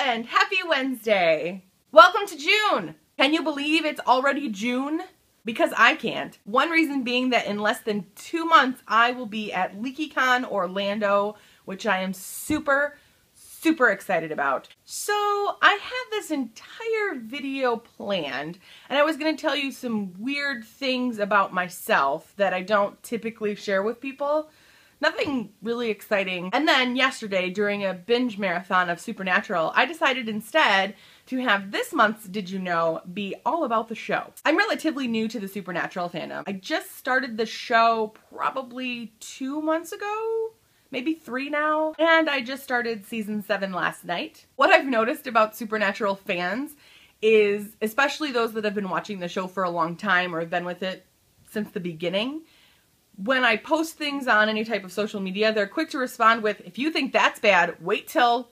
and happy Wednesday! Welcome to June! Can you believe it's already June? Because I can't. One reason being that in less than 2 months I will be at LeakyCon Orlando, which I am super excited about. So I have this entire video planned and I was going to tell you some weird things about myself that I don't typically share with people. Nothing really exciting. And then yesterday, during a binge marathon of Supernatural, I decided instead to have this month's Did You Know be all about the show. I'm relatively new to the Supernatural fandom. I just started the show probably 2 months ago, maybe 3 now, and I just started season 7 last night. What I've noticed about Supernatural fans is, especially those that have been watching the show for a long time or have been with it since the beginning, when I post things on any type of social media, they're quick to respond with, if you think that's bad, wait till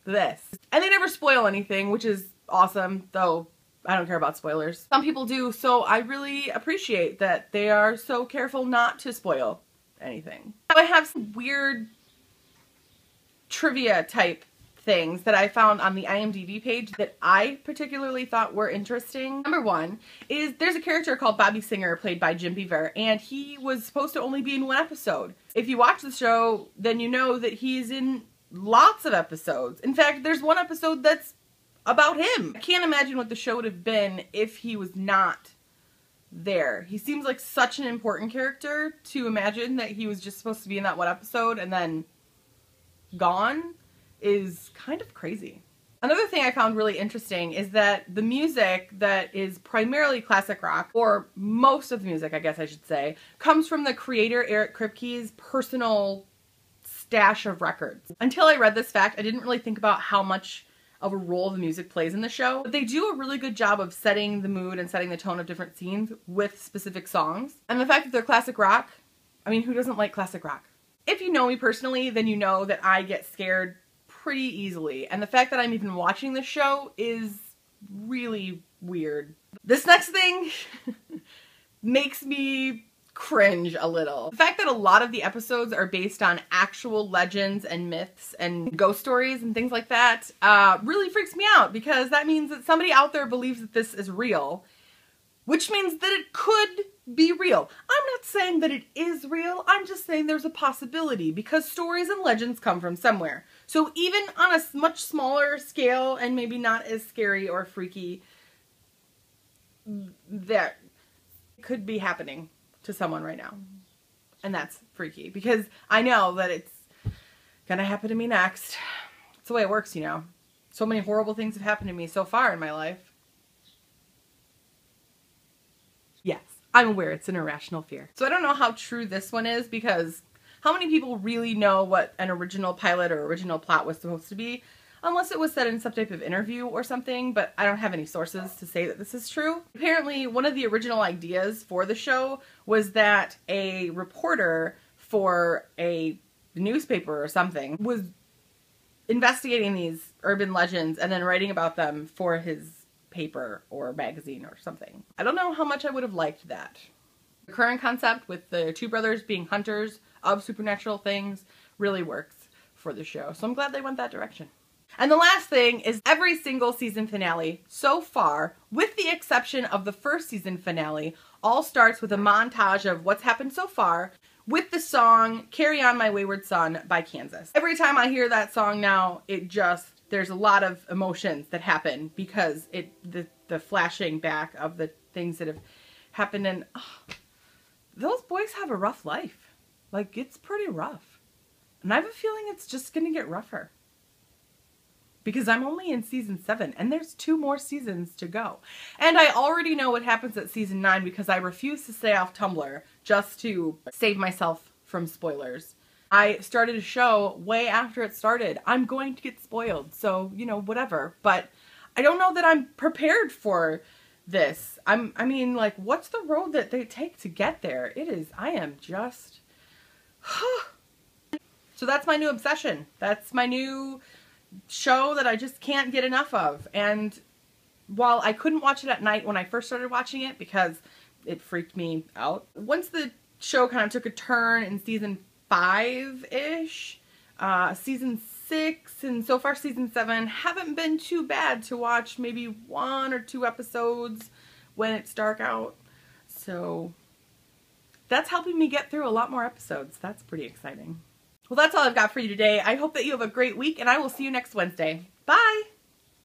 this. And they never spoil anything, which is awesome, though I don't care about spoilers. Some people do, so I really appreciate that they are so careful not to spoil anything. I have some weird trivia type things that I found on the IMDb page that I particularly thought were interesting. Number one is there's a character called Bobby Singer played by Jim Beaver, and he was supposed to only be in 1 episode. If you watch the show, then you know that he's in lots of episodes. In fact, there's 1 episode that's about him. I can't imagine what the show would have been if he was not there. He seems like such an important character to imagine that he was just supposed to be in that 1 episode and then gone is kind of crazy. Another thing I found really interesting is that the music that is primarily classic rock, or most of the music I guess I should say, comes from the creator Eric Kripke's personal stash of records. Until I read this fact, I didn't really think about how much of a role the music plays in the show. But they do a really good job of setting the mood and setting the tone of different scenes with specific songs. And the fact that they're classic rock, I mean, who doesn't like classic rock? If you know me personally, then you know that I get scared pretty easily. And the fact that I'm even watching this show is really weird. This next thing makes me cringe a little. The fact that a lot of the episodes are based on actual legends and myths and ghost stories and things like that really freaks me out, because that means that somebody out there believes that this is real, which means that it could be real. I'm not saying that it is real, I'm just saying there's a possibility, because stories and legends come from somewhere. So even on a much smaller scale and maybe not as scary or freaky, that could be happening to someone right now. And that's freaky, because I know that it's gonna happen to me next. It's the way it works, you know. So many horrible things have happened to me so far in my life. Yes, I'm aware it's an irrational fear. So I don't know how true this one is, because how many people really know what an original pilot or original plot was supposed to be? Unless it was said in some type of interview or something, but I don't have any sources to say that this is true. Apparently, one of the original ideas for the show was that a reporter for a newspaper or something was investigating these urban legends and then writing about them for his paper or magazine or something. I don't know how much I would have liked that. The current concept with the 2 brothers being hunters of supernatural things really works for the show, so I'm glad they went that direction. And the last thing is every single season finale so far, with the exception of the 1st season finale, all starts with a montage of what's happened so far with the song Carry On My Wayward Son by Kansas. Every time I hear that song now, there's a lot of emotions that happen, because the flashing back of the things that have happened, and those boys have a rough life. Like, it's pretty rough. And I have a feeling it's just gonna get rougher, because I'm only in season 7 and there's 2 more seasons to go. And I already know what happens at season 9 because I refuse to stay off Tumblr just to save myself from spoilers. I started a show way after it started. I'm going to get spoiled, so, you know, whatever. But I don't know that I'm prepared for this. I mean, like, what's the road that they take to get there? I am just... So that's my new obsession. That's my new show that I just can't get enough of. And while I couldn't watch it at night when I first started watching it because it freaked me out, once the show kind of took a turn in season 5-ish, season 6 and so far season 7 haven't been too bad to watch maybe 1 or 2 episodes when it's dark out. So that's helping me get through a lot more episodes. That's pretty exciting. Well, that's all I've got for you today. I hope that you have a great week, and I will see you next Wednesday. Bye!